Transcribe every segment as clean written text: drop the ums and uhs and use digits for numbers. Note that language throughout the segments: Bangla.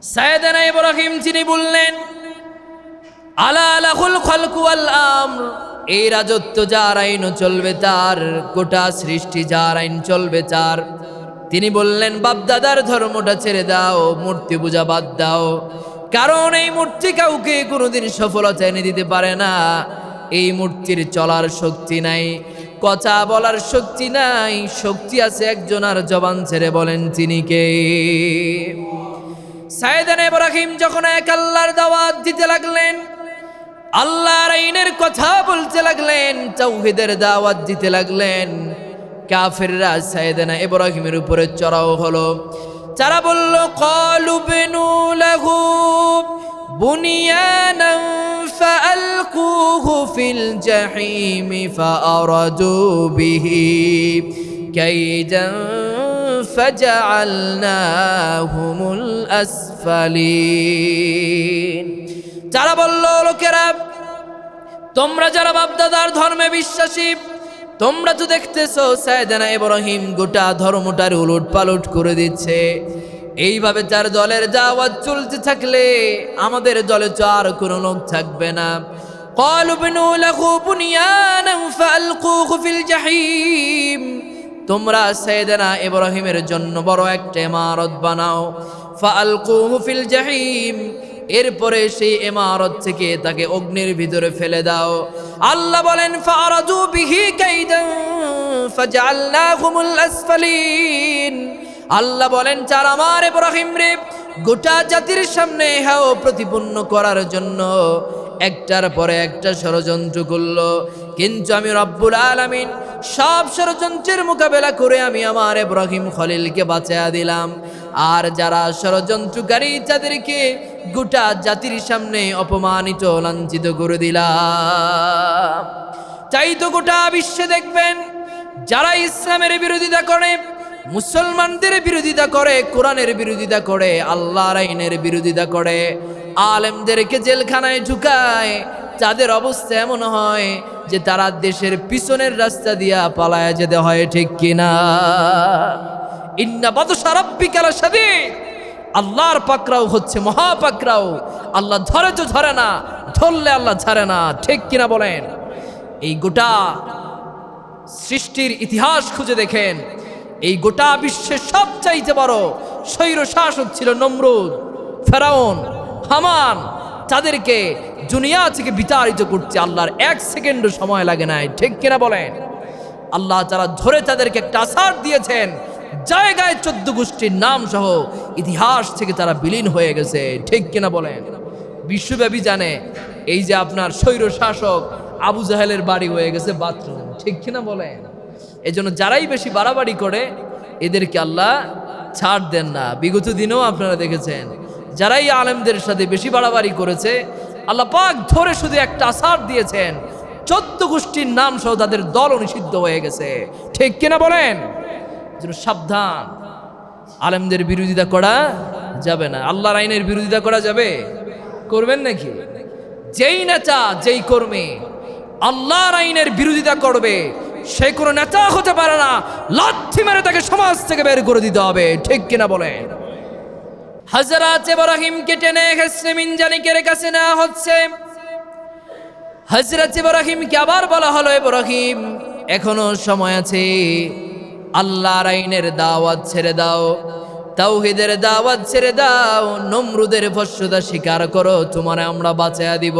সাইয়েদানা ইব্রাহিম যিনি বললেন আলা লাহুল খালকু ওয়াল আমর, এই রাজত্ব যার আইন চলবে তার, গোটা সৃষ্টি যার আইন চলবে তার। তিনি বললেন বাপদাদার ধর্মটা ছেড়ে দাও, মূর্তি পূজা বাদ দাও, কারণ এই মূর্তি কাউকে কোনোদিন সফলতা এনে দিতে পারে না। এই মূর্তির চলার শক্তি নাই, কথা বলার শক্তি নাই, শক্তি আছে একজন, আর জবান ছেড়ে বলেন তিনি কে? সাইয়েদানা ইব্রাহিম যখন এক আল্লাহর দাওয়াত দিতে লাগলেন, আল্লাহর আইনের কথা বলতে লাগলেন, তাওহীদের দাওয়াত দিতে লাগলেন, কাফেররা সাইয়েদানা ইব্রাহিমের উপরে চড়াও হলো। তারা বলল ক্বালু বিনু লাহু বুনিয়ানান ফাআলকুহু ফিল জাহিম ফাআরাদু বিহি কাইদান ফাজআলনাহুমুল আসফালিন। যারা বলল লোকেরা, তোমরা যারা বাপদাদার ধর্মে বিশ্বাসী, তোমরা তো দেখতেছো সাইয়েদানা ইব্রাহিম গোটা ধর্মটার উলট পালট করে দিচ্ছে। এইভাবে তার দলের দাওয়াত চলতে থাকলে আমাদের দলে তো আর কোনো লোক থাকবে না। ক্বালু বিনু লাহু বুনিয়ানান ফাআলকুহু ফিল জাহিম, তোমরা সাইয়েদানা ইব্রাহিমের জন্য বড় একটা ইমারত বানাও, ফাআলকুহু ফিল জাহিম, এরপরে সেই ইমারত থেকে তাকে অগ্নির ভিতরে ফেলে দাও। আল্লাহ বলেন ফারাজু বিহি কাইদান ফাজআলনাহুমুল আসফালিন। আল্লাহ বলেন যারা আমার ইব্রাহিম রে গোটা জাতির সামনে হাও প্রতিপন্ন করার জন্য একটার পরে একটা ষড়যন্ত্র করলো, কিন্তু আমি রব্বুল আলামিন সব ষড়যন্ত্রের মোকাবেলা করে আমি আমার ইব্রাহিম খলিলকে বাঁচায়া দিলাম। আর যারা ষড়যন্ত্রকারী তাদেরকে গোটা জাতির সামনে অপমানিত লাঞ্ছিত করে দিলাম। তাই তো গোটা বিশ্বে দেখবেন যারা ইসলামের বিরোধিতা করে, মুসলমানদের বিরোধিতা করে, কোরআনের বিরোধিতা করে, আল্লাহর আইনের বিরোধিতা করে, আলেমদেরকে জেলখানায় ঢুকায়, তাদের অবস্থা এমন হয় যে তারা দেশের পিছনের রাস্তা দিয়া পালায়া যেতে হয়, ঠিক কিনা? ইন্না বাতশা রাব্বিকা লাশাদীদ, আল্লাহর পাকড়াও হচ্ছে মহাপাকড়াও। আল্লাহ ধরে তো ধরে না, ধরলে আল্লাহ ছাড়ে না, ঠিক কিনা বলেন? এই গোটা সৃষ্টির ইতিহাস খুঁজে দেখেন, এই গোটা বিশ্বের সবচাইতে বড় স্বৈর শাসক ছিল নমরুদ, ফেরাউন, হামান। তাদেরকে দুনিয়া থেকে বিতাড়িত করতে আল্লাহর এক সেকেন্ডও সময় লাগে নাই, ঠিক কিনা বলেন? আল্লাহ তাআলা ধরে তাদেরকে একটা আসার দিয়েছেন, জায়গায় 14 গোষ্ঠীর নাম সহ ইতিহাস থেকে তারা বিলীন হয়ে গেছে, ঠিক কিনা বলেন? বিশ্বব্যাপী জানে এই যে আপনার স্বৈর শাসক আবু জাহেলের বাড়ি হয়ে গেছে বাথরুম, ঠিক কিনা বলেন? এজন্য যারাই বেশি বাড়াবাড়ি করে এদেরকে আল্লাহ ছাড় দেন না। বিগত দিনেও আপনারা দেখেছেন যারাই আলেমদের সাথে বেশি বাড়াবাড়ি করেছে আল্লাহ পাক ধরে শুধু একটা আসার দিয়েছেন, 14 গোষ্ঠীর নাম সহ তাদের দল নিষিদ্ধ হয়ে গেছে, ঠিক কিনা বলেন? যেন সাবধান, আলেমদের বিরোধিতা করা যাবে না। আল্লাহর আইনের বিরোধিতা করা যাবে? করবেন নাকি? যেই নেতা যেই কর্মী আল্লাহর আইনের বিরোধিতা করবে সে কোনো নেতা হতে পারে না, লাথি মেরে তাকে সমাজ থেকে বের করে দিতে হবে, ঠিক কিনা বলেন? হযরত ইব্রাহিমকে টেনে এসে মিনজানিকের কাছে নেওয়া হচ্ছে। হযরত ইব্রাহিমকে আবার বলা হলো, ইব্রাহিম এখনো সময় আছে, আল্লাহর আইনের দাওয়াত ছেড়ে দাও, তাওহীদের দাওয়াত ছেড়ে দাও, নমরুদের ভস্মতা স্বীকার করো, তোমারে আমরা বাঁচায়া দিব।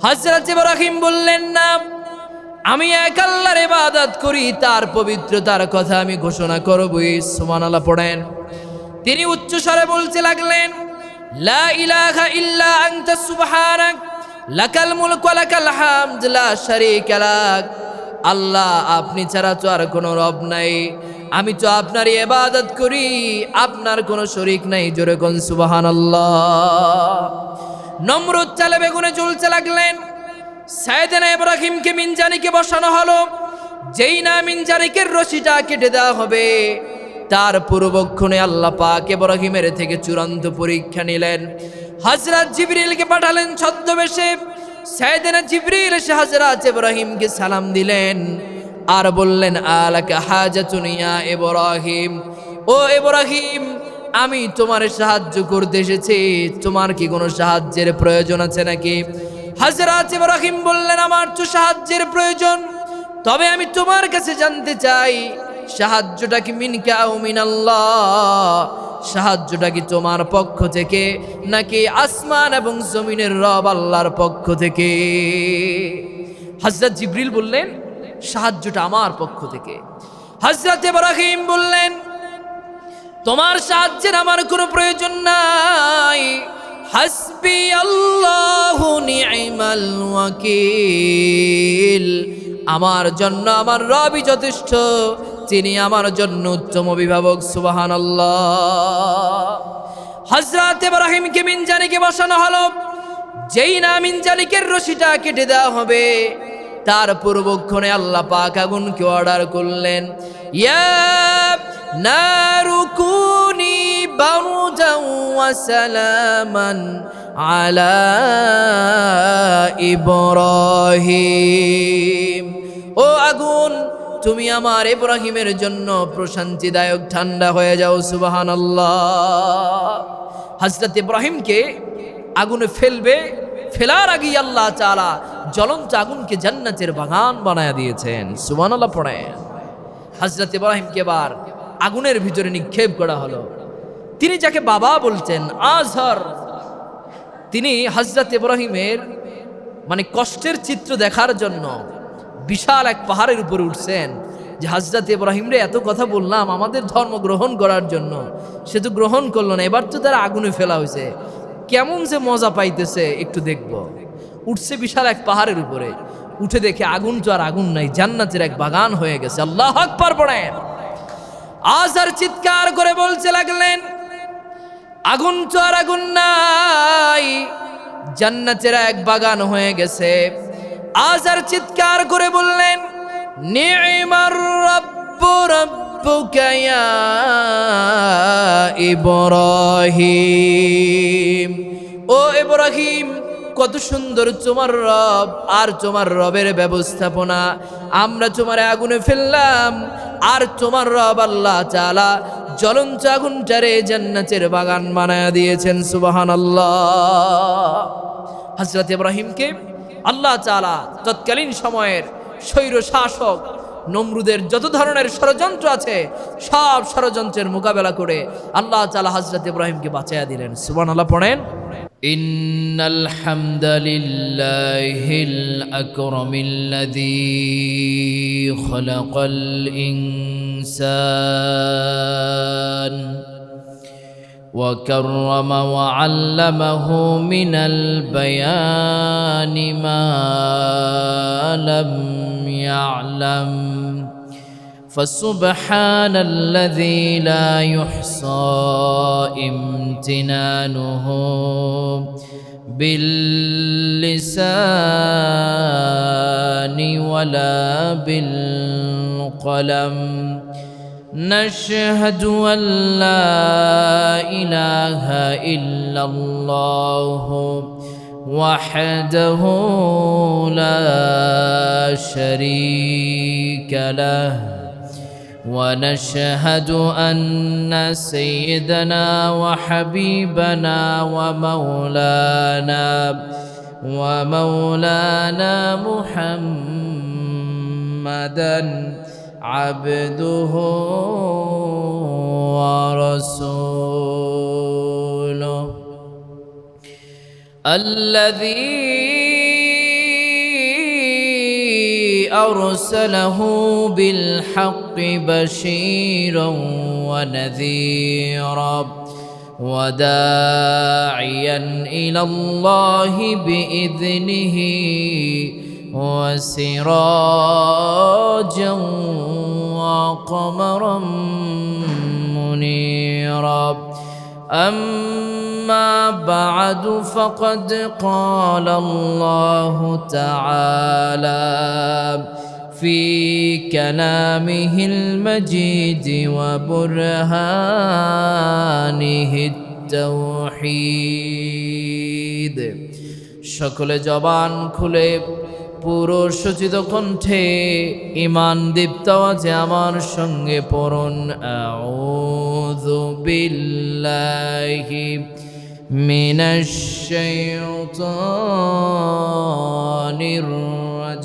হযরত ইব্রাহিম বললেন না, আমি এক আল্লাহর ইবাদত করি, তার পবিত্রতার কথা আমি ঘোষণা করবই। সুবহানাল্লাহ পড়েন। তিনি উচ্চ স্বরে বলতে লাগলেন, লা ইলাহা ইল্লা আনতা সুবহানাক লাকাল মুলকু ওয়া লাকাল হামদ লা শারীকা লাক। আল্লাহ আপনি ছাড়া তো আর কোনো রব নাই, আমি তো আপনারই ইবাদত করি, আপনার কোনো শরীক নাই। জোরে কোন সুবহানাল্লাহ। নমরুদ চালে বেগুনে জ্বলতে লাগলেন। সাইয়েদানা ইব্রাহিমকে মিনজানিকে বসানো হলো। যেই না মিনজানিকের রশিটা কেটে দেওয়া হবে তার পূর্বক্ষণে আল্লাহ পাক ইব্রাহিমের থেকে চূড়ান্ত পরীক্ষা নিলেন। হযরত জিবরিলকে পাঠালেন ছদ্মবেশে। সাইয়েদানা জিবরিল এসে হযরত ইব্রাহিমকে সালাম দিলেন আর বললেন, আলাকা হাজাতুন ইয়া ইব্রাহিম, ও ইব্রাহিম আমি তোমার সাহায্য করতে এসেছি, তোমার কি কোনো সাহায্যের প্রয়োজন আছে নাকি? হযরত ইব্রাহিম বললেন, আমার তো সাহায্যের প্রয়োজন, তবে আমি তোমার কাছে জানতে চাই সাহায্যটা কি মিনকা ও মিনাল্লাহ, সাহায্যটা কি তোমার পক্ষ থেকে নাকি আসমান এবং জমিনের রব আল্লাহর পক্ষ থেকে? হযরত জিবরিল বললেন, সাহায্যটা আমার পক্ষ থেকে। হযরত ইব্রাহিম বললেন, তোমার সাহায্যের আমার কোনো প্রয়োজন নাই, হাসবি আল্লাহু নি'মাল ওয়াকিল, আমার জন্য আমার রবই যথেষ্ট, তিনি আমার জন্য উত্তম অভিভাবক। সুবহানাল্লাহ। হযরত ইব্রাহিমকে মিনজানিকে বসানো হলো। যেই না মিনজানিকের রশিটা কেটে দেওয়া হবে, তার পূর্বক্ষণে আল্লাহ পাক আগুনকে অর্ডার করলেন, ইয়া নারু কুনি বারদান ওয়া সালামান আলা ইব্রাহিম, ও আগুন তুমি আমার ইব্রাহিমের জন্য প্রশান্তিদায়ক ঠান্ডা হয়ে যাও। সুবহানাল্লাহ। হযরত ইব্রাহিমকে আগুনে ফেলবে, ফেলার আগেই আল্লাহ তাআলা জ্বলন্ত আগুনকে জান্নাতের বাগান বানায়া দিয়েছেন। সুবহানাল্লাহ পড়েন। হযরত ইব্রাহিমকে এবার আগুনের ভিতরে নিক্ষেপ করা হলো। তিনি যাকে বাবা বলতেন, আজহার, তিনি হযরত ইব্রাহিমের মানে কষ্টের চিত্র দেখার জন্য বিশাল এক পাহাড়ের উপরে উঠছেন, যে হযরত ইব্রাহিম রে এত কথা বললাম আমাদের ধর্ম গ্রহণ করার জন্য, সে তো গ্রহণ করলো না, এবার তো তারা আগুনে ফেলা হয়েছে, কেমন যে মজা পাইতেছে একটু দেখব। উঠছে বিশাল এক পাহাড়ের উপরে, উঠে দেখে আগুন তো আর আগুন নাই, জান্নাতের এক বাগান হয়ে গেছে। আল্লাহু আকবার পড়েন। আজহার চিৎকার করে বলতে লাগলেন, আগুন তো আর আগুন নাই, জান্নাতের এক বাগান হয়ে গেছে। আজহার চিৎকার করে বললেন, নি'মার রাব্বু রাব্বুকা ইয়া ইব্রাহিম, ও ইব্রাহিম কত সুন্দর তোমার রব আর তোমার রবের ব্যবস্থাপনা। আমরা তোমার আগুনে ফেললাম, আর তোমার রব আল্লাহ তাআলা জ্বলন্ত আগুনটারে জান্নাতের বাগান বানায়া দিয়েছেন। সুবহানাল্লাহ। হযরত ইব্রাহিমকে আল্লাহ তাআলা তৎকালীন সময়ের স্বৈর শাসক নমরুদের যত ধরনের ষড়যন্ত্র আছে সব ষড়যন্ত্রের মোকাবেলা করে আল্লাহ তাআলা হযরত ইব্রাহিমকে বাঁচায়া দিলেন। সুবহানাল্লাহ পড়েন। ইন্নাল হামদালিল্লাহিল আকরামিল্লাযী খালাকাল ইনসান وكرم وعلمه من البيان ما لم يعلم فسبحان الذي لا يحصى امتنانه باللسان ولا بالقلم نشهد أن لا إله إلا الله وحده لا شريك له ونشهد أن سيدنا وحبيبنا ومولانا محمدا عبده ورسوله الذي أرسله بالحق بشيرا ونذيرا وداعيا إلى الله بإذنه وسراجا وقمرا منيرا أما بعد فقد قال الله تعالى في كلامه المجيد وبرهانه التوحيد সকল জবান খুলে পুরো সচিত কণ্ঠে ঈমান দীপ্ত আওয়াজে আমার সঙ্গে পড়ুন আউযু أعوذ بالله من الشيطان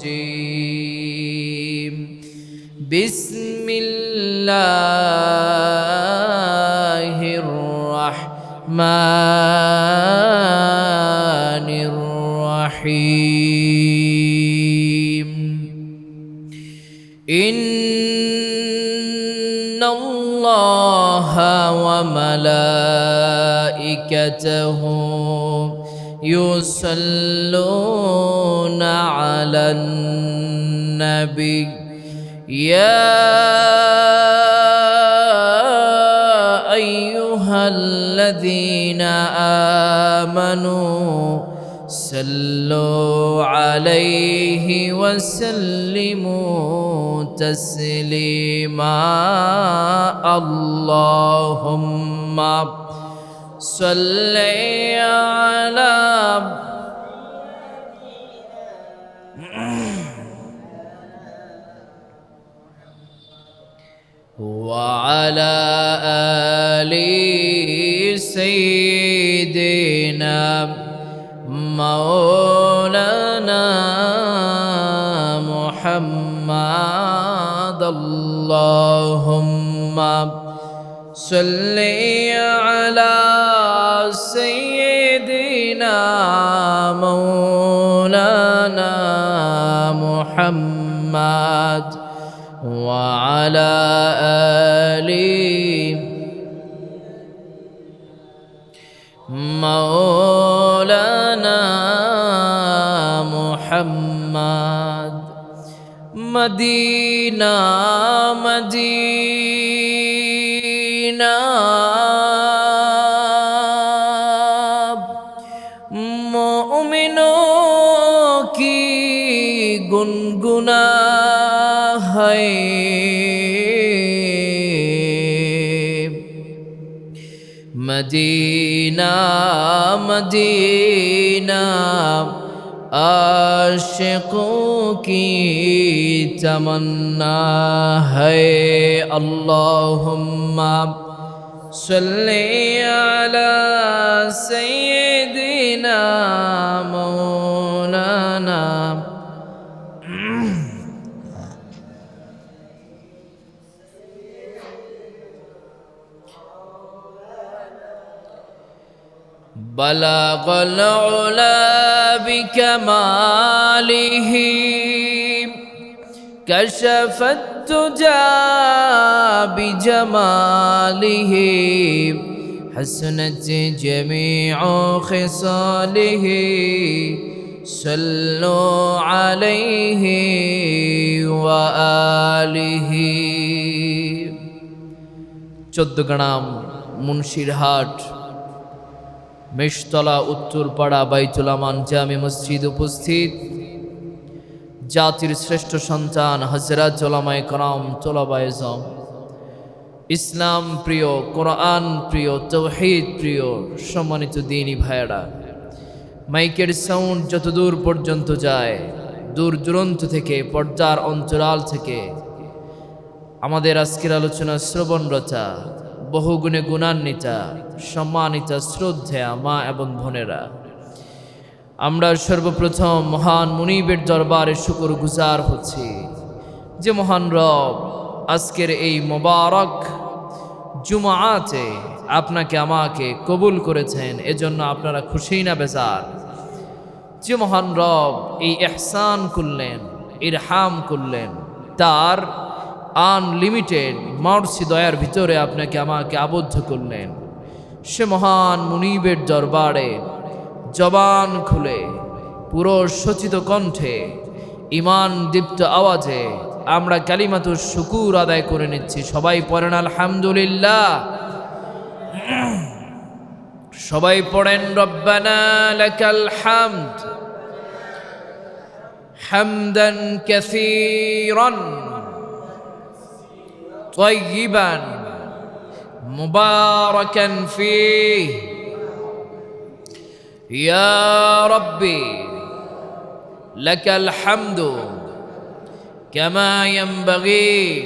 الرجيم بسم الله الرحمن الرحيم إن الله وملائكته يصلون على النبي يا أيها الذين آمنوا صلوا عليه وسلموا تسليما اللهم صل على وعلى آل سيدنا مولانا محمد اللهم صل على سيدنا مولانا محمد وعلى آل مولانا محمد مدينة مدينة मोमिनों की गुनगुना है मदीना मदीना आशिकों की तमन्ना है अल्लाहुम्मा सल्ली अला सय्यिदिना मौलाना बलगल उला बिकमालिह कशफत तुजा बिजमालिह हसनत जमीउ खिसालिह सल्लु अलैहि व आलिहि 14 গ্রাম মুন্সিরহাট মেশতলা উত্তরপাড়া বাইতুল আমান জামে মসজিদ উপস্থিত জাতির শ্রেষ্ঠ সন্তান হযরত উলামায়ে কেরাম তোলাবায়ে ইলম ইসলাম প্রিয় কোরআন প্রিয় তাওহীদ প্রিয় সম্মানিত দ্বীনি ভাইয়েরা মাইকের সাউন্ড যত দূর পর্যন্ত যায় দূর দূরান্ত থেকে পর্দার অন্তরাল থেকে আমাদের আজকের আলোচনা শ্রবণরতা বহুগুণে গুণান্বিতা সম্মানিতা শ্রদ্ধেয়া মা এবং বোনেরা আমরা সর্বপ্রথম মহান মুনিবের দরবারে শুকর গুজার হচ্ছি যে মহান রব আজকের এই মোবারক জুমাতে আপনাকে আমাকে কবুল করেছেন এজন্য আপনারা খুশি না বেজার যে মহান রব এই ইহসান করলেন ইরহাম করলেন তার আনলিমিটেড মার্সি দয়ার ভিতরে আপনাকে আমাকে আবদ্ধ করলেন সে মহান মুনিবের দরবারে জবান খুলে পুরো সচিত কণ্ঠে ঈমান দীপ্ত আওয়াজে আমরা কালিমাতুশ শুকুর আদায় করে নিচ্ছি সবাই পড়েন আলহামদুলিল্লাহ সবাই পড়েন রব্বানা লাকাল হামদ হামদান কাসীরান طيبا مباركا فيه يا ربي لك الحمد كما ينبغي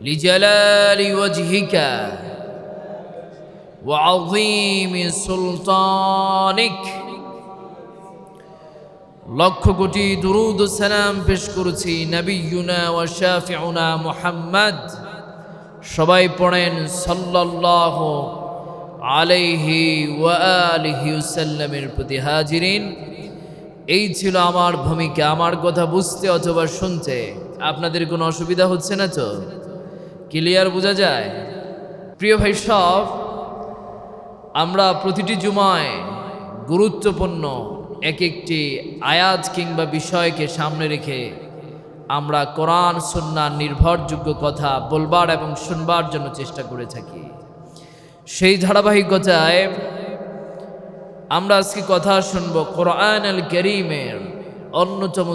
লিজালালি ওয়াজহিকা ওয়া আযীমি সুলতানিক। লক্ষ কোটি দুরূদ ও সালাম পেশ করছি নবিয়ুনা ওয়া শাফিউনা মুহাম্মদ। সবাই পড়েন সাল্লাল্লাহু আলাইহি ওয়া আলিহি ওয়াসাল্লামের প্রতি। হাজিরিন, এই ছিল আমার ভূমিকা। আমার কথা বুঝতে অথবা শুনতে আপনাদের কোনো অসুবিধা হচ্ছে না তো? ক্লিয়ার বোঝা যায়? প্রিয় ভাই সব, আমরা প্রতিটি জুমায় গুরুত্বপূর্ণ এক একটি আয়াত কিংবা বিষয়কে সামনে রেখে আমরা কোরআন সুন্নাহর নির্ভরযোগ্য কথা বলবার এবং শুনবার জন্য চেষ্টা করে থাকি। সেই ধারাবাহিকতায় আমরা আজকে কথা শুনব কোরআন আল কারীমের অন্যতম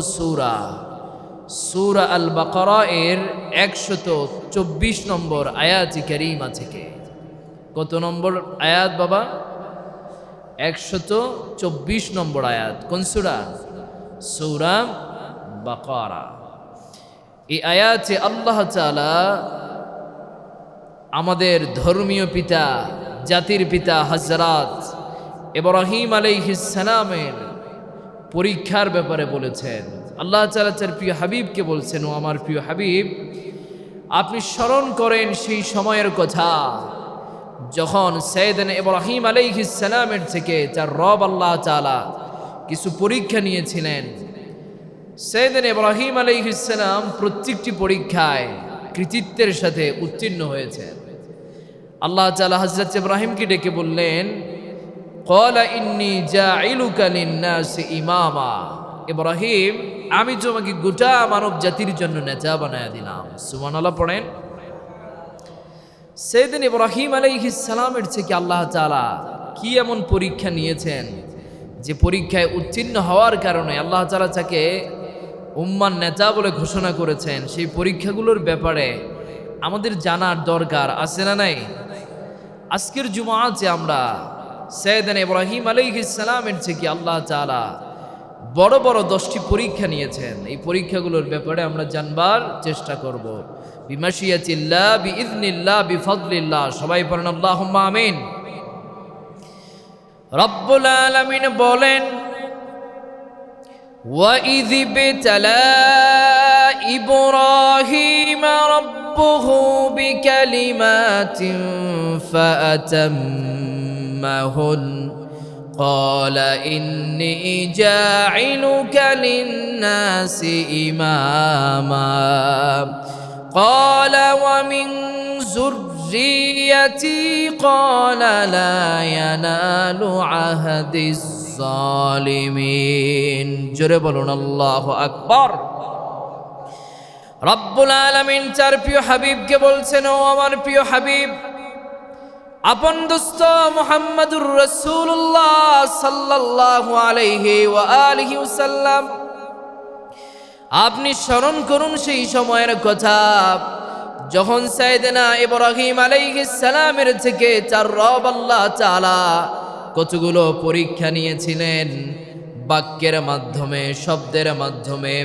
সূরা আল বাকারা এর 124 নম্বর আয়াতি কারীমা থেকে। কত নম্বর আয়াত বাবা? 124 নম্বর আয়াত। কোন সূরা? সূরা বাকারা। এই আয়াতে আল্লাহ তাআলা আমাদের ধর্মীয় পিতা, জাতির পিতা হযরত ইব্রাহিম আলাইহিস সালামের পরীক্ষার ব্যাপারে বলেছেন। আল্লাহ তাআলা তার প্রিয় হাবিবকে বলছেন, ও আমার প্রিয় হাবিব, আপনি স্মরণ করেন সেই সময়ের কথা যখন সাইয়েদনা ইব্রাহিম আলাইহিস সালামের থেকে তার রব আল্লাহ তাআলা কিছু পরীক্ষা নিয়েছিলেন। সাইয়েদনা ইব্রাহিম আলাইহিস সালাম প্রত্যেকটি পরীক্ষায় কৃতিত্বের সাথে উত্তীর্ণ হয়েছেন। আল্লাহ তাআলা হযরত ইব্রাহিমকে ডেকে বললেন, ক্বালা ইন্নী জাঈলুকা লিন-নাসি ইমামা। ইব্রাহিম, আমি তোমাকে গোটা মানব জাতির জন্য নেতা বানায়া দিলাম। সুবহানাল্লাহ পড়েন। সাইয়েদনা ইব্রাহিম আলাইহিস সালামের থেকে আল্লাহ তাআলা কি এমন পরীক্ষা নিয়েছেন যে পরীক্ষায় উত্তীর্ণ হওয়ার কারণে আল্লাহ তাআলা তাকে উম্মার নেতা বলে ঘোষণা করেছেন। সেই পরীক্ষাগুলোর ব্যাপারে আমাদের জানার দরকার আছে না নাই? আজকের জুমাতে আমরা সাইয়েদনা ইব্রাহিম আলাইহিস সালামের থেকে আল্লাহ তাআলা বড় বড় 10টি পরীক্ষা নিয়েছেন। এই পরীক্ষাগুলোর ব্যাপারে আমরা জানবার চেষ্টা করব। বিমাশিয়াতিল্লাহ, বিইذنিল্লাহ, বিফদলিল্লাহ। সবাই পড়েন আল্লাহুম্মা আমিন। রব্বুল আলামিন বলেন, وَإِذِ ابْتَلَى إِبْرَاهِيمَ رَبُّهُ بِكَلِمَاتٍ فَأَتَمَّهُنَّ قَالَ إِنِّي جَاعِلُكَ لِلنَّاسِ إِمَامًا قَالَ وَمِنْ ذُرِّيَّتِي قَالَ لَا يَنَالُ عَهْدِ الظالمين। জোরে বলুন আল্লাহু আকবার। রব্বুল আলামিন তার প্রিয় হাবিবকে বলছেন, ও আমার প্রিয় হাবিব, আপন দোস্ত মুহাম্মদুর রাসূলুল্লাহ সাল্লাল্লাহু আলাইহি ওয়া আলিহি ওয়াসাল্লাম, আপনি স্মরণ করুন সেই সময়ের কথা যখন সাইয়েদনা ইব্রাহিম আলাইহিস সালামের থেকে তার রব আল্লাহ তাআলা কতগুলো পরীক্ষা নিয়েছিলেন। বাক্যের মাধ্যমে, শব্দের মাধ্যমে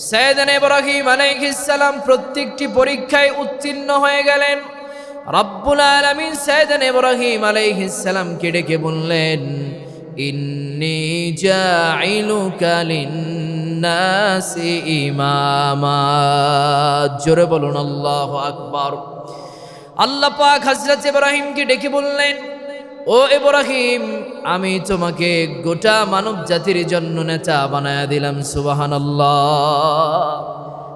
সাইয়েদনা ইব্রাহিম আলাইহিস সালাম প্রত্যেকটি পরীক্ষায় উত্তীর্ণ হয়ে গেলেন। রব্বুল আলামিন সাইয়েদনা ইব্রাহিম আলাইহিস সালামকে ডেকে বললেন, ইন্নী জাঈলুকা লিন-নাসি ইমামা। জোরে বলুন আল্লাহু আকবার। আল্লাহ পাক হযরত ইব্রাহিমকে ডেকে বললেন, ও ইব্রাহিম, আমি তোমাকে গোটা মানব জাতির জন্য নেতা বানায়া দিলাম। সুবহানাল্লাহ।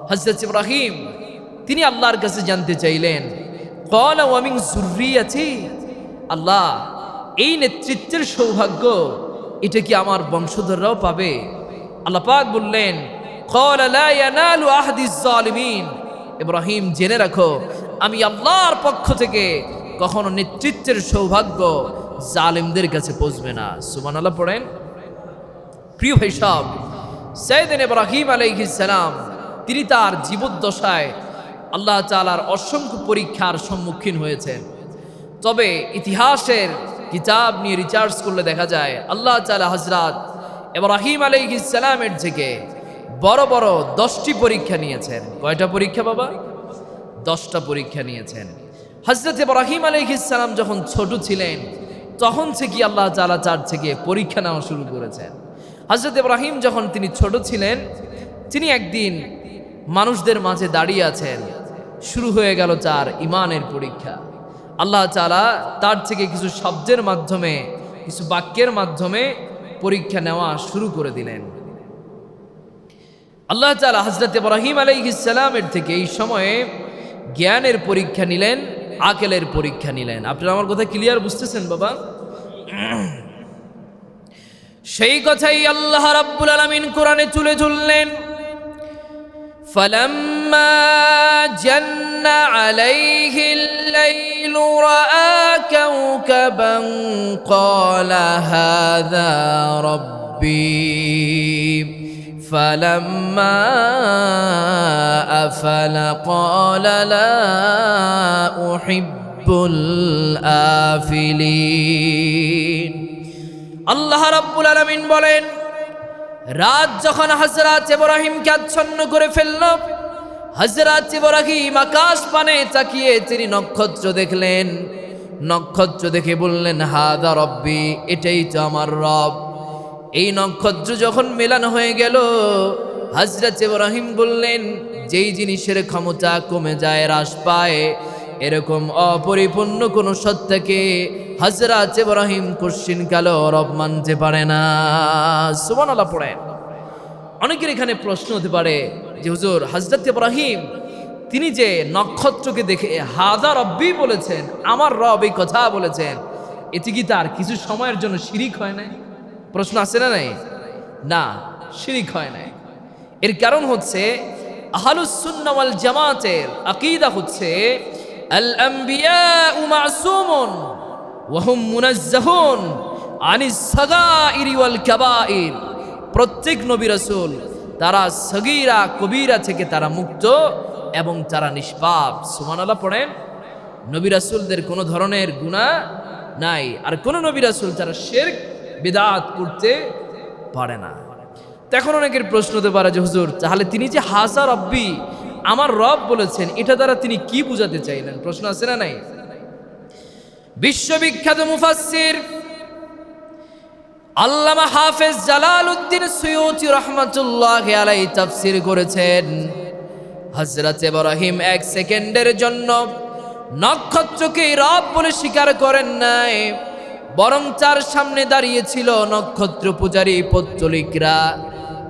হযরত ইব্রাহিম তিনি আল্লাহর কাছে জানতে চাইলেন, ক্বালা ওয়া মিন যুররিয়াতি, আল্লাহ, এই নেতৃত্বের সৌভাগ্য এটা কি আমার বংশধররাও পাবে? আল্লাহ পাক বললেন, ক্বালা লা ইয়ানালু আহদিজ জালিমিন। ইব্রাহিম, জেনে রাখো, আমি আল্লাহর পক্ষ থেকে কখনো নেতৃত্বের সৌভাগ্য জালিমদের কাছে পৌঁছবে না। সুবহানাল্লাহ পড়েন। প্রিয় ভাই সব, সাইয়েদনা ইব্রাহিম আলাইহিস সালাম তিনি তার জীবদ্দশায় আল্লাহ তাআলার অসংখ্য পরীক্ষার সম্মুখীন হয়েছেন। তবে ইতিহাসের কিতাব নিয়ে রিসার্চ করলে দেখা যায় আল্লাহ তাআলা হযরত ইব্রাহিম আলাইহিস সালামের থেকে বড় বড় 10টি পরীক্ষা নিয়েছেন। কয়টা পরীক্ষা বাবা? 10টা পরীক্ষা নিয়েছেন। হযরত ইব্রাহিম আলাইহিস সালাম যখন ছোট ছিলেন তখন থেকে আল্লাহ তাআলা তার থেকে পরীক্ষা নেওয়া শুরু করেছেন। হযরত ইব্রাহিম যখন তিনি ছোট ছিলেন, তিনি একদিন মানুষদের মাঝে দাঁড়িয়ে আছেন, শুরু হয়ে গেল তার ঈমানের পরীক্ষা। আল্লাহ তাআলা তার থেকে কিছু শব্দের মাধ্যমে, কিছু বাক্যের মাধ্যমে পরীক্ষা নেওয়া শুরু করে দিলেন। আল্লাহ তাআলা হযরত ইব্রাহিম আলাইহিস সালামের থেকে এই সময়ে জ্ঞানের পরীক্ষা নিলেন, আকলের পরীক্ষা নিলেন। আপনারা আমার কথা ক্লিয়ার বুঝতেছেন বাবা? সেই কথাই আল্লাহ রাব্বুল আলামিন কোরআনে তুলে ধরলেন। فلما جن عليه الليل رأى كوكبا قال هذا ربي فلما أفل قال لا أحب الآفلين আল্লাহ রাব্বুল আলামিন বলেন, রাত যখন হযরত ইব্রাহিমকে আচ্ছন্ন করে ফেলল, হযরত ইব্রাহিম আকাশ পানে তাকিয়ে তিনি নক্ষত্র দেখলেন। নক্ষত্র দেখে বললেন, হাদা রব্বি, এটাই তো আমার রব। এই নক্ষত্র যখন মেলানো হয়ে গেল, হযরত ইব্রাহিম বললেন, যেই জিনিসের ক্ষমতা কমে যায়, হ্রাস পায়, এরকম অপরিপূর্ণ কোন সত্তাকে হযরত ইব্রাহিম কোশ্চিনকালেও রব মানতে পারে না। সুবহানাল্লাহ পড়েন। অনেকের এখানে প্রশ্ন হতে পারে যে হুজুর, হযরত ইব্রাহিম তিনি যে নক্ষত্রকে দেখে হাদা রব্বি বলেছেন, আমার রব এই কথা বলেছেন, এতে কি তার কিছু সময়ের জন্য শিরিক হয় না? প্রশ্ন আছে না? নাই না, শিরিক হয় না। এর কারণ হচ্ছে আহলুস সুন্নাহ ওয়াল জামাতের আকীদা হচ্ছে আল আম্বিয়াউ মাসুমুন ওয়া হুম মুনাজ্জাহুন আনিস সাগাইরি ওয়াল কাবাইর। প্রত্যেক নবী রাসূল তারা সগীরা কবিরা থেকে তারা মুক্ত এবং তারা নিষ্পাপ। সুবহানাল্লাহ পড়েন। নবী রাসূলদের কোনো ধরনের গুনাহ নাই, আর কোন নবী রাসূল তারা শিরক বিদআত করতে পারে না। এখন অনেকের প্রশ্ন হতে পারে যে হুজুর, তাহলে তিনি যে হাজা রব্বি, আমার রব বলেছেন, এটা দ্বারা তিনি কি বুঝাতে চাইলেন? প্রশ্ন আছে না নাই? বিশ্ববিখ্যাত মুফাসসির আল্লামা হাফেজ জালালউদ্দিন সুয়ুতী রাহমাতুল্লাহি আলাইহি তাফসীর করেছেন, হযরত ইব্রাহিম 1 সেকেন্ডের জন্য নক্ষত্রকে রব বলে স্বীকার করেন নাই, বরং তার সামনে দাঁড়িয়েছিল নক্ষত্র পূজারী পৌত্তলিকরা।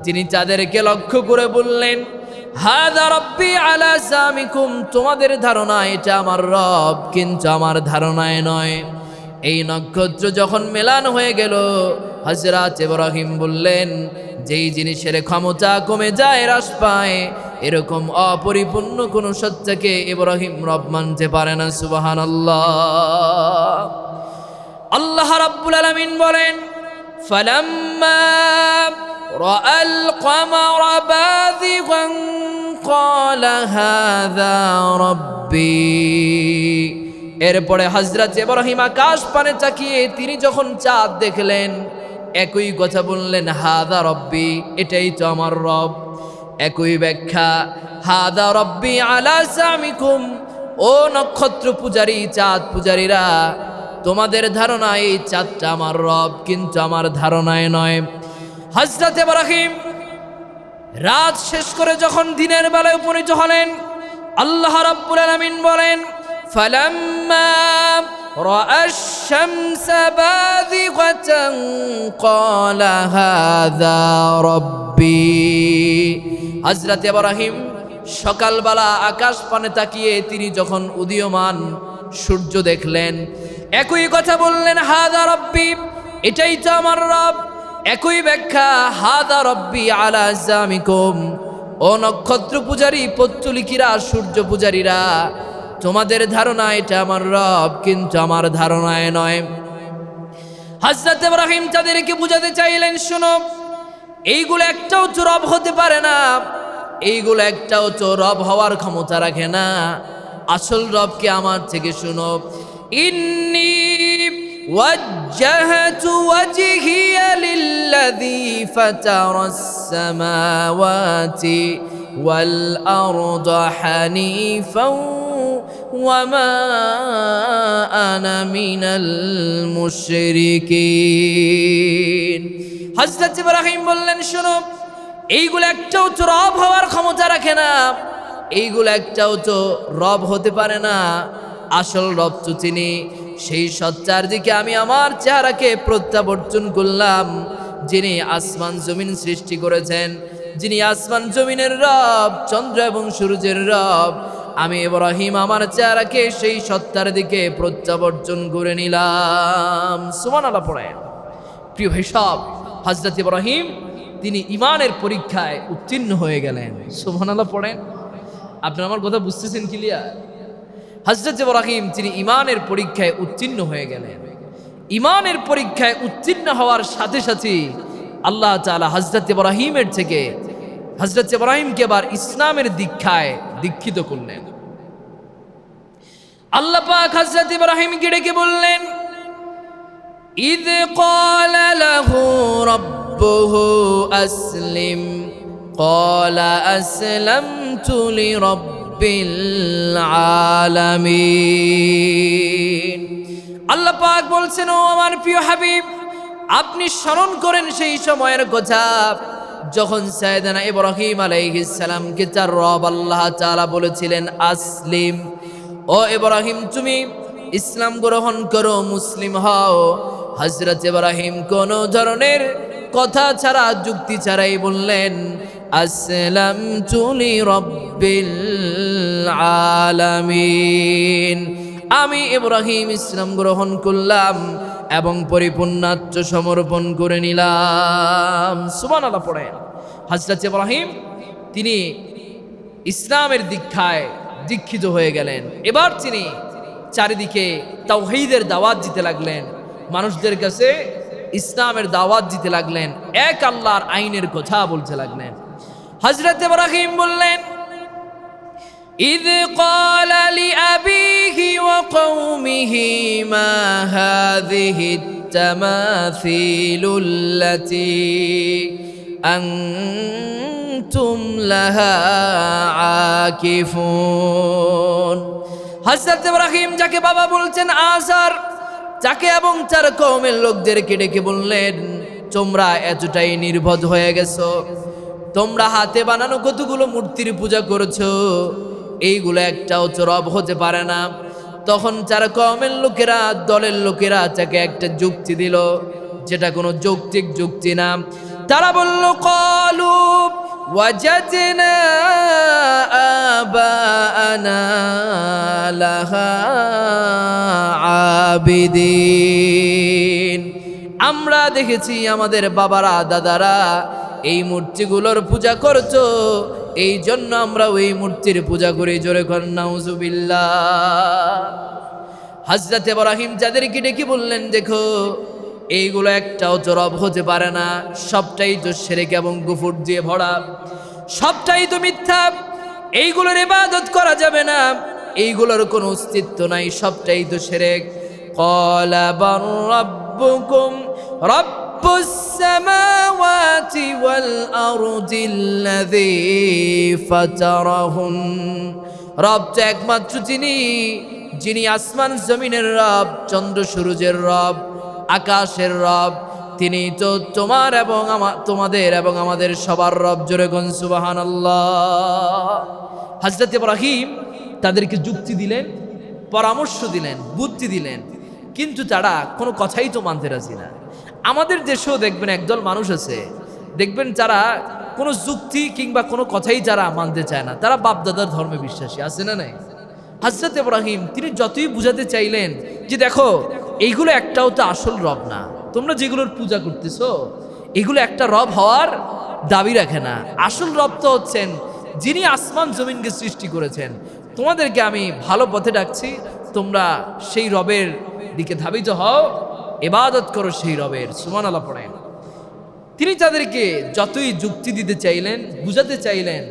তিনি তাদেরকে লক্ষ্য করে বললেন, হাদা রব্বি আলা জামিকুম, তোমাদের ধারণা এটা আমার রব, কিন্তু আমার ধারণায় নয়। এই নক্ষত্র যখন মেলান হয়ে গেল, হযরত ইব্রাহিম বললেন, যেই জিনিসের ক্ষমতা কমে যায়, হ্রাস পায়, এরকম অপরিপূর্ণ কোন সত্তাকে ইব্রাহিম রব মানতে পারে না। সুবহানাল্লাহ। আল্লাহ রাব্বুল আলামিন বলেন, ফালাম্মা রাআল কমারা বাযিগান ক্বালা হাযা রাব্বি। এরপরে হযরত ইব্রাহিম আকাশ পানে তাকিয়ে তিনি যখন চাঁদ দেখলেন, একই কথা বললেন, হাযা রব্বি, এটাই তো আমার রব। একই ব্যাখ্যা, হাযা রব্বি আলা জামিকুম, ও নক্ষত্র পূজারী, চাঁদ পূজারীরা, তোমাদের ধারণা এই চাঁদটা আমার রব, কিন্তু আমার ধারণায় নয়। হযরত ইব্রাহিম রাত শেষ করে যখন দিনের বেলায় উপনীত হলেন, আল্লাহ রাব্বুল আলামিন বলেন, ফালাম্মা রাআশ শামসা বাযিগাতান ক্বালা হাযা রাব্বি। হযরত ইব্রাহিম সকালবেলা আকাশ পানে তাকিয়ে তিনি যখন উদীয়মান সূর্য দেখলেন, একই কথা বললেন, হাযা রাব্বি, এটাই তো আমার রব। একই ব্যাখ্যা, হাযা রাব্বি আলা জামিকুম, ও নক্ষত্র পূজারী পৌত্তলিকিরা, সূর্য পূজারীরা, তোমাদের ধারণা এটা আমার রব, কিন্তু আমার ধারণায় নয়। হযরত ইব্রাহিম তাদেরকে বুঝাতে চাইলেন, শোনো, এইগুলো একটাও তো রব হতে পারে না, এইগুলো একটাও তো রব হওয়ার ক্ষমতা রাখে না। আসল রবকে আমার থেকে শুনো। ইন্নী ওয়াজ্জাহতু ওয়াজহিয়া লিল্লাযী ফাতারাস সামাওয়াতি والأرض حنيفا وما أنا من المشركين হযরত ইব্রাহিম বললেন, শোনো, এইগুলো একটাও তো রব হওয়ার ক্ষমতা রাখে না, এইগুলো একটাও তো রব হতে পারে না। আসল রব তো তিনি। সেই সত্তার দিকে আমি আমার চেহারাকে প্রত্যাবর্তন করলাম, যিনি আসমান জমিন সৃষ্টি করেছেন, যিনি আসমান জমিনের রব, চন্দ্র এবং সূর্যের রব। আমি ইব্রাহিম আমার চেহারাকে সেই সত্তার দিকে প্রত্যাবর্তন করে নিলাম। সুবহানাল্লাহ পড়েন। প্রিয় ভাই সব, হযরত ইব্রাহিম তিনি ঈমানের পরীক্ষায় উত্তীর্ণ হয়ে গেলেন। সুবহানাল্লাহ পড়েন। আপনারা আমার কথা বুঝতেছেন ক্লিয়ার? হযরত ইব্রাহিম তিনি ঈমানের পরীক্ষায় উত্তীর্ণ হয়ে গেলেন। ঈমানের পরীক্ষায় উত্তীর্ণ হওয়ার সাথে সাথে আল্লাহ তাআলা হযরত ইব্রাহিমের থেকে হযরত ইব্রাহিমকে আবার ইসলামের দীক্ষায় দীক্ষিত করলেন। আল্লাহ পাক হযরত ইব্রাহিমকে ডেকে বললেন, ইয ক্বালা লাহু রাব্বুহু আসলিম ক্বালা আসলামতু লিরাব্বিল আলামিন। আল্লাহ পাক বলছেন, ও আমার প্রিয় হাবিব, আপনি স্মরণ করেন সেই সময়ের কথা যখন সাইয়েদনা ইব্রাহিম আলাইহিস সালামকে তার রব আল্লাহ তাআলা বলেছিলেন, আসলিম, ও ইব্রাহিম তুমি ইসলাম গ্রহণ করো, মুসলিম হও। হযরত ইব্রাহিম কোন ধরনের কথা ছাড়া, যুক্তি ছাড়াই বললেন, আসলামতু লিরাব্বিল আলামিন, আমি ইব্রাহিম ইসলাম গ্রহণ করলাম এবং পরিপূর্ণ আত্মসমর্পণ করে নিলাম। সুবহানাল্লাহ পড়েন। হযরত ইব্রাহিম তিনি ইসলামের দীক্ষায় দীক্ষিত হয়ে গেলেন। এবার তিনি চারিদিকে তাওহীদের দাওয়াত দিতে লাগলেন, মানুষদের কাছে ইসলামের দাওয়াত দিতে লাগলেন, এক আল্লাহর আইনের কথা বলতে লাগলেন। হযরত ইব্রাহিম বললেন, إذ قال لأبيه وقومه ما هذه التماثيل التي أنتم لها عاكفون। হযরত ইব্রাহিম যাকে বাবা বলছেন আজার, যাকে এবং তার কওমের লোকদেরকে ডেকে বললেন, তোমরা এতটাই নির্বোধ হয়ে গেছো, তোমরা হাতে বানানো কতগুলো মূর্তির পূজা করেছো, এইগুলো একটাও তো রব হতে পারে না। তখন তার কওমের লোকেরা, দলের লোকেরা তাকে একটা যুক্তি দিল, যেটা কোনো যৌক্তিক যুক্তি না। তারা বলল, ক্বালু ওয়াজাদনা আবাআনা লাহা আবিদিন, আমরা দেখেছি আমাদের বাবারা দাদারা এই মূর্তিগুলোর পূজা করতো, এই জন্য আমরা ওই মূর্তির পূজা করি। জোরে কর নাউজুবিল্লাহ। হযরত ইব্রাহিম যাদেরকে ডেকে বললেন, দেখো এইগুলো একটাও তো রব হতে পারে না, সবটাই তো শিরক এবং কুফর দিয়ে ভরা, সবটাই তো মিথ্যা, এইগুলোর ইবাদত করা যাবে না, এইগুলোর কোনো অস্তিত্ব নাই, সবটাই তো শিরক। ক্বালা বার রাব্বুকুম রাব্বুস সামাওয়াতি ওয়াল আরদিল্লাযী ফাতারাহুন, রব তো একমাত্র তিনি, যিনি আসমান জমিনের রব, চন্দ্র সূর্যের রব, আকাশের রব, তিনি তো তোমার এবং তোমাদের এবং আমাদের সবার রব। জোরে কোন সুবহানাল্লাহ। হযরত ইব্রাহিম তাদেরকে যুক্তি দিলেন, পরামর্শ দিলেন, বুদ্ধি দিলেন, কিন্তু তারা কোনো কথাই তো মানতে রাজি না। আমাদের দেশেও দেখবেন একদল মানুষ আছে, দেখবেন যারা কোনো যুক্তি কিংবা কোনো কথাই যারা মানতে চায় না, তারা বাপদাদার ধর্মে বিশ্বাসী, আছে না নাই? হযরত ইব্রাহিম তিনি যতই বুঝাতে চাইলেন যে দেখো এইগুলো একটাও তো আসল রব না, তোমরা যেগুলোর পূজা করতেছো এগুলো একটা রব হওয়ার দাবি রাখে না, আসল রব তো হচ্ছেন যিনি আসমান জমিনকে সৃষ্টি করেছেন। তোমাদেরকে আমি ভালো পথে ডাকছি, তোমরা সেই রবের দিকে ধাবিত হও, ইবাদত করো সেই রবের। সুবহানাল্লাহ পড়েন। তিনি তাদেরকে যতই যুক্তি দিতে চাইলেন, বুঝাতে চাইলেন,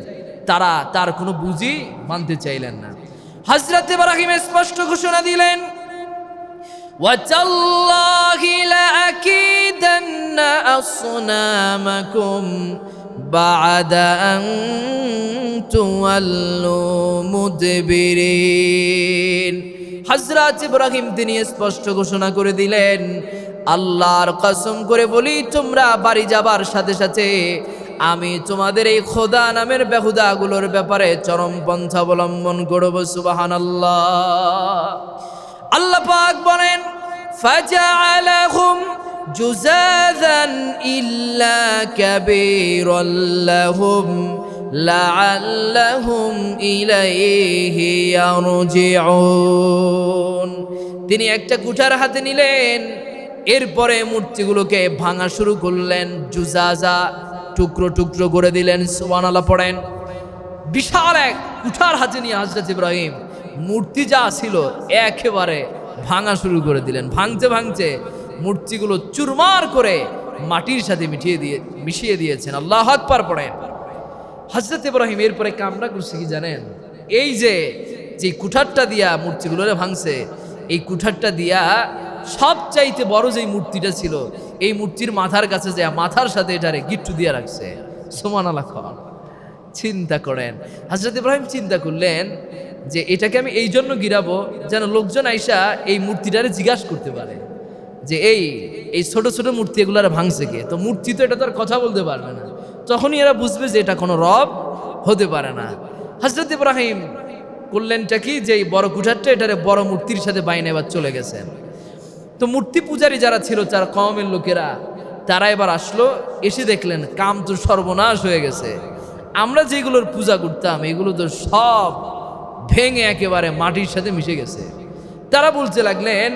তারা তার কোনো বুঝি মানতে চাইলেন না। হযরত ইব্রাহিম স্পষ্ট ঘোষণা দিলেন, ওয়াতাল্লাহি লাআকিদান্না আসনামাকুম বা'দা আন تولوا مدبرين হযরত ইব্রাহিম তিনি স্পষ্ট ঘোষণা করে দিলেন, আল্লাহর কসম করে বলি, তোমরা বাড়ি যাবার সাথে সাথে আমি তোমাদের এই খোদা নামের বেহুদাগুলোর ব্যাপারে চরম পন্থা অবলম্বন করব। সুবহানাল্লাহ। আল্লাহ পাক বলেন, ফাজআলাহুম জুযাযান ইল্লা কাবীরান লাহুম লাআল্লাহুম ইলাইহি ইয়ারজিউন। তিনি একটা কুঠার হাতে নিলেন, এরপরে মূর্তিগুলোকে ভাঙা শুরু করলেন, জুজাজা টুকরো টুকরো করে দিলেন। সুবহানাল্লাহ পড়েন। বিশাল এক কুঠার হাতে নিয়ে হযরত ইব্রাহিম মূর্তি যা ছিল একেবারে ভাঙা শুরু করে দিলেন। ভাঙতে ভাঙতে মূর্তিগুলো চুরমার করে মাটির সাথে মিশিয়ে দিয়েছেন। আল্লাহু আকবার পড়েন। হযরত ইব্রাহিম এরপরে কামনা করছে কি জানেন? এই যে কুঠারটা দিয়া মূর্তিগুলোরে ভাঙছে, এই কুঠারটা দিয়া সবচাইতে বড় যে মূর্তিটা ছিল, এই মূর্তির মাথার কাছে যায় মাথার সাথে এটারে গিট্টু দিয়ে রাখছে। সুবহানাল্লাহ। চিন্তা করেন, হযরত ইব্রাহিম চিন্তা করলেন যে এটাকে আমি এই জন্য গিরাবো যেন লোকজন আইসা এই মূর্তিটারে জিজ্ঞাসা করতে পারে যে এই ছোট ছোট মূর্তি এগুলার ভাঙছে কে? তো মূর্তি তো এটা তো আর কথা বলতে পারবে না, তখনই এরা বুঝবে যে এটা কোনো রব হতে পারে না। হযরত ইব্রাহিম করলেনটা কি, যে এই বড় কুঠারটা এটারে বড় মূর্তির সাথে বাইনে এবার চলে গেছেন। তো মূর্তি পূজারী যারা ছিল, যারা কওমের লোকেরা, তারা এবার আসলো, এসে দেখলেন কাম তো সর্বনাশ হয়ে গেছে। আমরা যেগুলোর পূজা করতাম এগুলো তো সব ভেঙে একেবারে মাটির সাথে মিশে গেছে। তারা বলতে লাগলেন,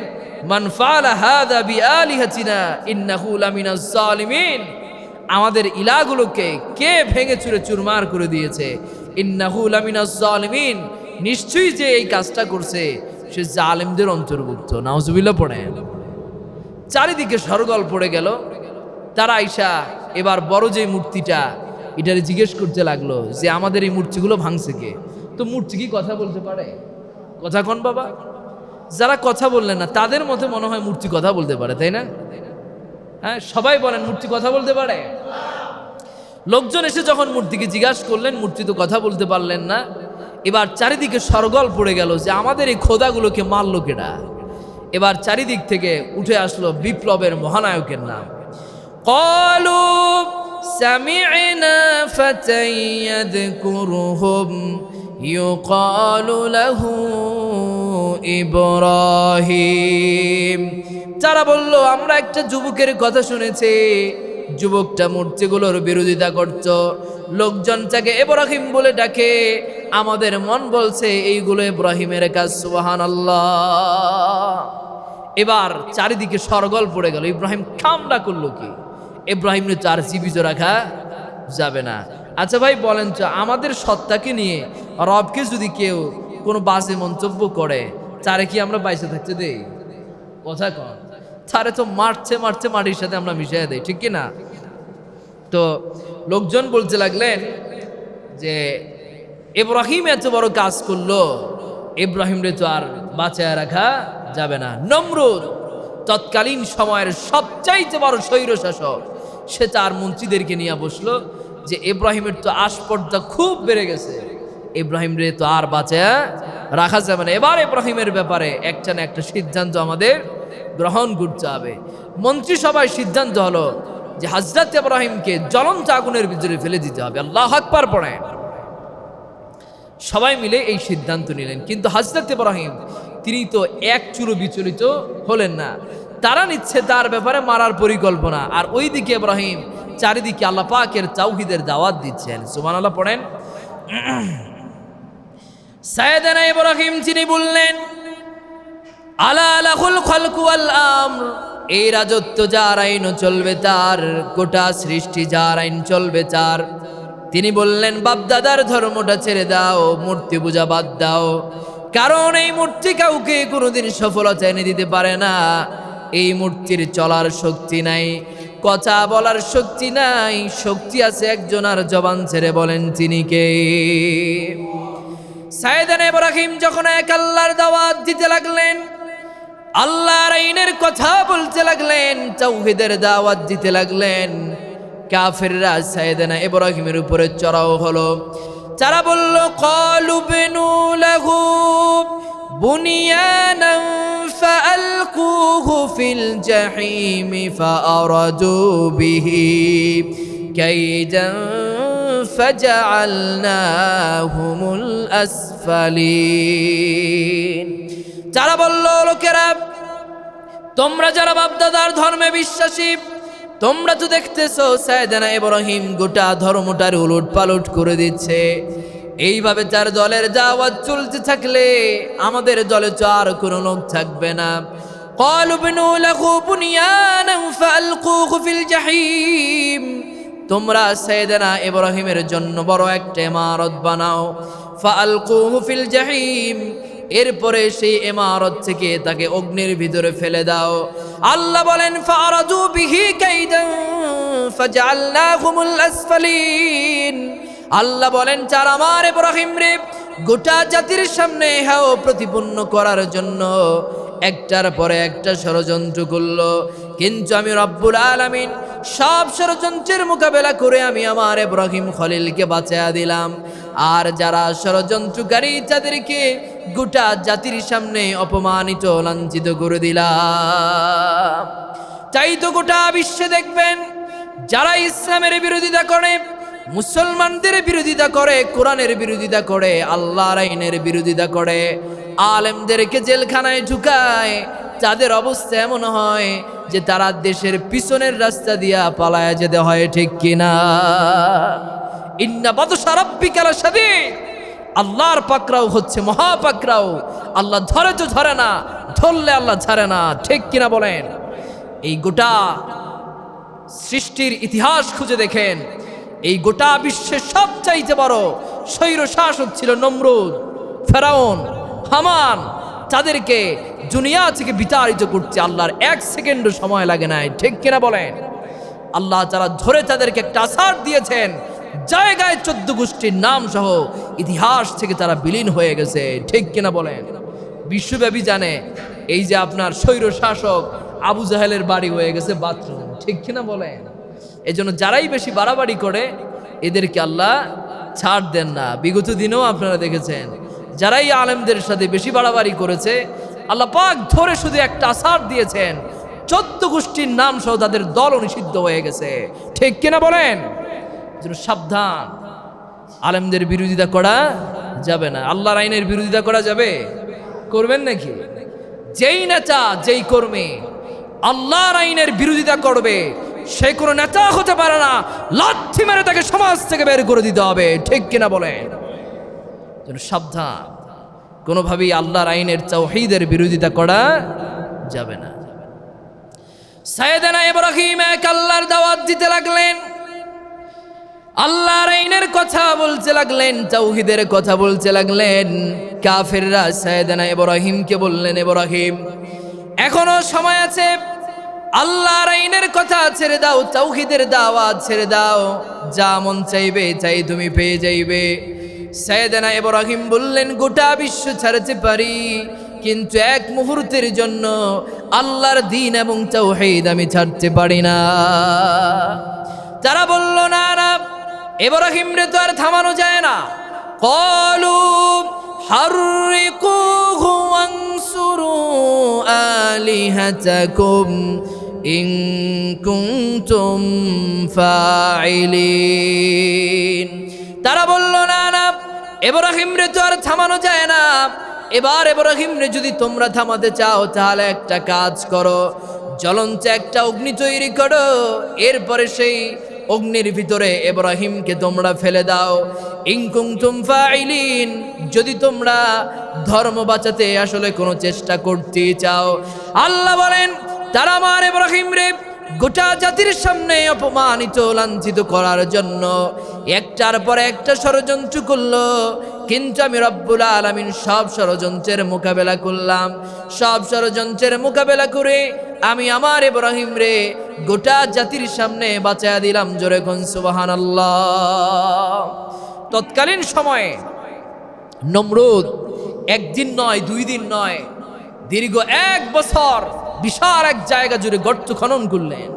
মান ফাআলা হাযা বিআলিহাতিনা ইন্নাহু লামিনাজ জালিমিন। আমাদের ইলাগুলোকে কে ভেঙে চুরে চুরমার করে দিয়েছে? ইন্নাহু লামিনাজ জালিমিন, নিশ্চয়ই যে এই কাজটা করছে সে জালেমদের অন্তর্ভুক্ত। নাউজুবিল্লাহ পড়েন। চারিদিকে সরগল পড়ে গেল। তারা আইসা এবার বড় যে মূর্তিটা, এটারে জিজ্ঞেস করতে লাগলো যে আমাদের এই মূর্তিগুলো ভাঙছে কে? তো মূর্তি কি কথা বলতে পারে? কথা কন বাবা। যারা কথা বললেন না তাদের মতে মনে হয় মূর্তি কথা বলতে পারে, তাই না? হ্যাঁ, সবাই বলেন মূর্তি কথা বলতে পারে। লোকজন এসে যখন মূর্তিকে জিজ্ঞাসা করলেন, মূর্তি তো কথা বলতে পারলেন না। এবার চারিদিকে সরগল পড়ে গেল যে আমাদের এই খোদাগুলোকে মারলো কেডা? এবার চারিদিক থেকে উঠে আসলো বিপ্লবের মহানায়কের নাম। ক্বালু সামি'না ফাতান ইয়াযকুরুহুম ইউকালু লাহু ইব্রাহিম। তারা বলল, আমরা একটা যুবকের কথা শুনেছি, যুবকটা মূর্তিগুলোর বিরোধিতা করত, লোকজন তাকে ইব্রাহিম বলে ডাকে, আমাদের মন বলছে এইগুলো ইব্রাহিমের কাজ। সুবহানাল্লাহ। এবার চারিদিকে সরগল পড়ে গেল। ইব্রাহিম কামড়া করলো কি? ইব্রাহিমের তো আর জীবিত রাখা যাবে না। আচ্ছা ভাই বলেন তো, আমাদের সত্তাকে নিয়ে রবকে যদি কেউ কোনো বাজে মন্তব্য করে, তারে কি আমরা বাইসে থাকতে দেই? কথা কন। তারে তো মারছে মাটির সাথে আমরা মিশিয়ে দেই, ঠিক কি না? তো লোকজন বলতে লাগলেন যে ইব্রাহিম এত বড় কাজ করলো, ইব্রাহিমরে তো আর বাঁচায় রাখা যাবে না। নমরুদ তৎকালীন সময়ের সবচাইতে বড় স্বৈর শাসক, সে তার মন্ত্রীদেরকে নিয়ে বসলো যে ইব্রাহিমের তো আসপর্দা খুব বেড়ে গেছে, ইব্রাহিমরে তো আর বাঁচায় রাখা যাবে না। এবার ইব্রাহিমের ব্যাপারে একটা না একটা সিদ্ধান্ত আমাদের গ্রহণ করতে হবে। মন্ত্রিসভায় সিদ্ধান্ত হলো যে হযরত ইব্রাহিমকে জ্বলন্ত আগুনের ভিতরে ফেলে দিতে হবে। আল্লাহু আকবার পড়েন। সবাই মিলে এই সিদ্ধান্ত নিলেন, কিন্তু হযরত ইব্রাহিম তিনি তো এক চুলো বিচলিত হলেন না। তারা নিচ্ছে তার ব্যাপারে মারার পরিকল্পনা, আর ওইদিকে ইব্রাহিম চারিদিকে আল্লাহ পাকের তাওহীদের দাওয়াত দিচ্ছেন। সুবহানাল্লাহ পড়েন। সাইয়েদনা ইব্রাহিম তিনি বললেন, আলা লাহুল খালকু ওয়াল আমর, এই রাজত্ব যার আইন চলবে তার, গোটা সৃষ্টি যার আইন চলবে তার। তিনি বললেন, বাপদাদার ধর্মটা ছেড়ে দাও, মূর্তি পূজা বাদ দাও, কারণ এই মূর্তি কাউকে কোনোদিন সফলতা এনে দিতে পারে না। এই মূর্তির চলার শক্তি নাই, কথা বলার শক্তি নাই, শক্তি আছে একজনের জবান ছেড়ে বলেন তিনি কে? সাইয়েদনা ইব্রাহিম যখন এক আল্লাহর দাওয়াত দিতে লাগলেন, আল্লাহর আইনের কথা বলতে লাগলেন, তাওহীদের দাওয়াত দিতে লাগলেন, কাফেররা সাইয়েদনা ইব্রাহিমের উপরে চড়াও হলো। যারা বলল ক্বালু বিনু লাহু বুনিয়ানান ফাআলকুহু ফিল জাহিম ফাআরাদু বিহি কাইদান ফাজআলনাহুমুল আসফালিন। যারা বলল লোকেরা, তোমরা যারা বাপদাদার ধর্মে বিশ্বাসী, তোমরা তো দেখতেছো সাইয়েদনা ইব্রাহিম গোটা ধর্মটার উলট পালট করে দিচ্ছে। এইভাবে তার দলের দাওয়াত চলতে থাকলে আমাদের দলে তো আর কোনো লোক থাকবে না। ক্বালু বিনু লাহু বুনিয়ানান ফাআলকুহু ফিল জাহিম, তোমরা সাইয়েদনা ইব্রাহিমের জন্য বড় একটা ইমারত বানাও। ফাআলকুহু ফিল জাহিম, এরপরে সেই ইমারত থেকে তাকে অগ্নির ভিতরে ফেলে দাও। আল্লাহ বলেন ফারাদু বিহি কাইদান ফাজআলনাহুমুল আসফালিন। আল্লাহ বলেন যারা আমার ইব্রাহিম রে গোটা জাতির সামনে হাও প্রতিপন্ন করার জন্য একটার পরে একটা ষড়যন্ত্র করলো, কিন্তু আমি রব্বুল আলামিন সব ষড়যন্ত্রের মোকাবেলা করে আমি আমার ইব্রাহিম খলিলকে বাঁচিয়ে দিলাম। আর যারা ষড়যন্ত্রকারী তাদেরকে গোটা জাতির সামনে অপমানিত লাঞ্ছিত করে দিলাম। তাই তো গোটা বিশ্বে দেখবেন যারা ইসলামের বিরোধিতা করে, মুসলমানদের বিরোধিতা করে, কোরআনের বিরোধিতা করে, আল্লাহর আইনের বিরোধিতা করে, আলেমদেরকে জেলখানায় ঢুকায়, তাদের অবস্থা এমন হয় যে তারা দেশের পিছনের রাস্তা দিয়া পালায়া যেতে হয়, ঠিক কিনা? ইন্না বাতশা রাব্বিকা লাশাদীদ, আল্লাহর পাকড়াও হচ্ছে মহাপাকড়াও। আল্লাহ ধরে তো ধরে না, ধরলে আল্লাহ ছাড়ে না, ঠিক কিনা বলেন? এই গোটা সৃষ্টির ইতিহাস খুঁজে দেখেন, এই গোটা বিশ্বের সবচাইতে বড় স্বৈর শাসক ছিল নমরুদ, ফেরাউন, হামান। তাদেরকে দুনিয়া থেকে বিতাড়িত করতে আল্লাহর এক সেকেন্ডও সময় লাগে নাই, ঠিক কিনা বলেন? আল্লাহ তারা ধরে তাদেরকে একটা আসার দিয়েছেন, জায়গায় 14 গোষ্ঠীর নাম সহ ইতিহাস থেকে তারা বিলীন হয়ে গেছে, ঠিক কিনা বলেন? বিশ্বব্যাপী জানে এই যে আপনার স্বৈর শাসক আবু জাহেলের বাড়ি হয়ে গেছে বাথরুম, ঠিক কিনা বলেন? এই জন্য যারাই বেশি বাড়াবাড়ি করে এদেরকে আল্লাহ ছাড় দেন না। বিগত দিনেও আপনারা দেখেছেন যারাই আলেমদের সাথে বেশি বাড়াবাড়ি করেছে আল্লাহ পাক ধরে শুধু একটা আসার দিয়েছেন, 14 গোষ্ঠীর নাম সহ তাদের দল নিষিদ্ধ হয়ে গেছে, ঠিক কিনা বলেন? সাবধান, আলেমদের বিরোধিতা করা যাবে না। আল্লাহর আইনের বিরোধিতা করা যাবে? করবেন নাকি? যেই নেতা যেই কর্মী আল্লাহর আইনের বিরোধিতা করবে সে কোনো নেতা হতে পারে না, লাথি মেরে তাকে সমাজ থেকে বের করে দিতে হবে, ঠিক কিনা বলেন? সাবধান, কোনোভাবেই আল্লাহর আইনের তাওহীদের বিরোধিতা করা যাবে না। সাইয়েদনা ইব্রাহিম এক আল্লাহর দাওয়াত দিতে লাগলেন, আল্লাহর আইনের কথা বলতে লাগলেন, তাওহীদের কথা বলতে লাগলেন। কাফেররা সাইয়েদনা ইব্রাহিমকে বললেন, ইব্রাহিম এখনো সময় আছে, আল্লাহর আইনের কথা ছেড়ে দাও, তাওহীদের দাওয়াত ছেড়ে দাও, যা মন চাইবে তাই তুমি পেয়ে যাইবে। সাইয়েদনা ইব্রাহিম বললেন, গোটা বিশ্ব ছাড়তে পারি, কিন্তু এক মুহূর্তের জন্য আল্লাহর দ্বীন এবং তাওহীদ আমি ছাড়তে পারি না। তারা বলল, না না, ইব্রাহিম রে তো আর থামানো যায় না। ক্বালু হাররিকুহু ওয়ানসুরু আলিহাতাকুম ইন কুনতুম ফাইলিন। তারা বলল, না না, ইব্রাহিম রে তো আর থামানো যায় না। এবার ইব্রাহিম রে যদি তোমরা থামাতে চাও তাহলে একটা কাজ করো, জ্বলন্ত একটা অগ্নি তৈরি করো, এরপরে সেই অগ্নির ভিতরে ইব্রাহিমকে তোমরা ফেলে দাও। ইন কুনতুম ফাইলিন, যদি তোমরা ধর্ম বাঁচাতে আসলে কোনো চেষ্টা করতে চাও। আল্লাহ বলেন, তারা আমার ইব্রাহিম রে গোটা জাতির সামনে অপমানিত লাঞ্ছিত করার জন্য একটার পর একটা ষড়যন্ত্র করলো, কিন্তু আমি রব্বুল আলামিন সব ষড়যন্ত্রের মোকাবেলা করলাম। সব ষড়যন্ত্রের মোকাবেলা করে আমি আমার ইব্রাহিম রে গোটা জাতির সামনে বাঁচায়া দিলাম। জোরে কোন সুবহানাল্লাহ। তৎকালীন সময়ে নমরুদ একদিন নয়, 2 দিন নয়, দীর্ঘ 1 বছর বিশাল এক জায়গা জুড়ে গর্ত খনন করলেন।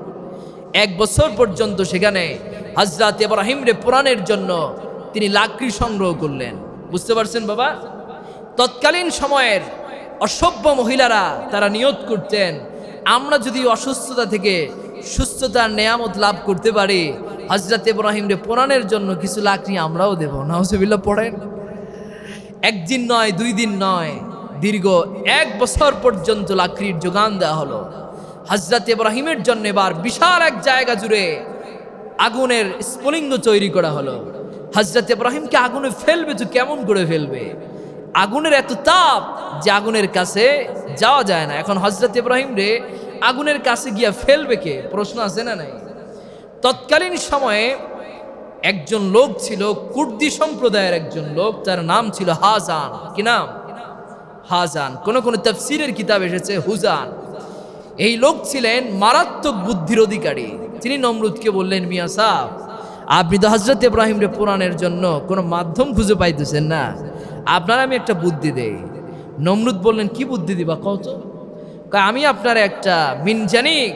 1 বছর পর্যন্ত সেখানে হযরত ইব্রাহিম রে পুরাণের জন্য তিনি লাকড়ি সংগ্রহ করলেন। বুঝতে পারছেন বাবা? তৎকালীন সময়ের অসভ্য মহিলারা তারা নিয়ত করতেন, আমরা যদি অসুস্থতা থেকে সুস্থতার নেয়ামত লাভ করতে পারি, হযরত ইব্রাহিমরে পোড়ানোর জন্য কিছু লাকড়ি আমরাও দেব। নাউজুবিল্লাহ পড়েন। একদিন নয়, 2 দিন নয়, দীর্ঘ 1 বছর পর্যন্ত লাকড়ির যোগান দেওয়া হলো। হযরত ইব্রাহিমের জন্য এবার বিশাল এক জায়গা জুড়ে আগুনের স্ফুলিঙ্গ তৈরি করা হলো। হযরত ইব্রাহিমকে আগুনে ফেলবে তো কেমন করে ফেলবে? আগুনের এত তাপ যে আগুনের কাছে যাওয়া যায় না। এখন হযরত ইব্রাহিম রে আগুনের কাছে গিয়া ফেলবে কে? প্রশ্ন আছে না নাই? তৎকালীন সময়ে একজন লোক ছিল, কুর্দি সম্প্রদায়ের একজন লোক, তার নাম ছিল হাজান। কি নাম? হাজান। কোন কোন তাফসীরের কিতাব এসেছে হুজান। এই লোক ছিলেন মারাত্মক বুদ্ধির অধিকারী। তিনি নমরুদকে বললেন, মিয়া সাহেব, আপনি তো হযরত ইব্রাহিমরে পোড়ানোর জন্য কোনো মাধ্যম খুঁজে পাইতেছেন না, আপনার আমি একটা বুদ্ধি দেই। নমরুদ বললেন, কি বুদ্ধি দিবা কত? আমি আপনার একটা মিনজানিক,